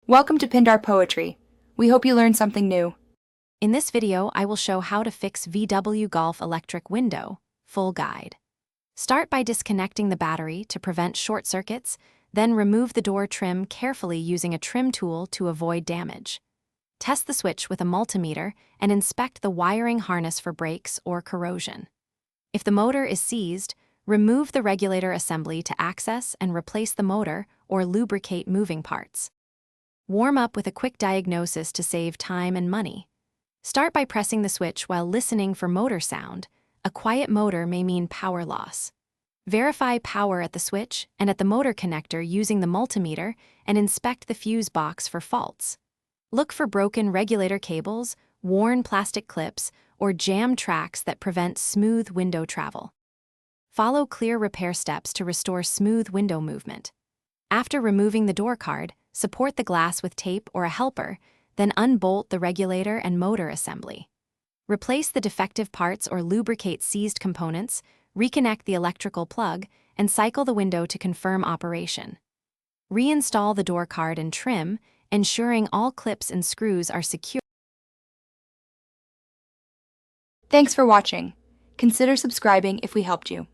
Welcome to Pindar Poetry. We hope you learned something new. In this video, I will show how to fix VW Golf electric window, full guide. Start by disconnecting the battery to prevent short circuits, then remove the door trim carefully using a trim tool to avoid damage. Test the switch with a multimeter and inspect the wiring harness for brakes or corrosion. If the motor is seized, remove the regulator assembly to access and replace the motor or lubricate moving parts. Warm up with a quick diagnosis to save time and money. Start by pressing the switch while listening for motor sound. A quiet motor may mean power loss. Verify power at the switch and at the motor connector using the multimeter and inspect the fuse box for faults. Look for broken regulator cables, worn plastic clips, or jammed tracks that prevent smooth window travel. Follow clear repair steps to restore smooth window movement. After removing the door card, support the glass with tape or a helper, then unbolt the regulator and motor assembly. Replace the defective parts or lubricate seized components, reconnect the electrical plug, and cycle the window to confirm operation. Reinstall the door card and trim, ensuring all clips and screws are secure. Thanks for watching. Consider subscribing if we helped you.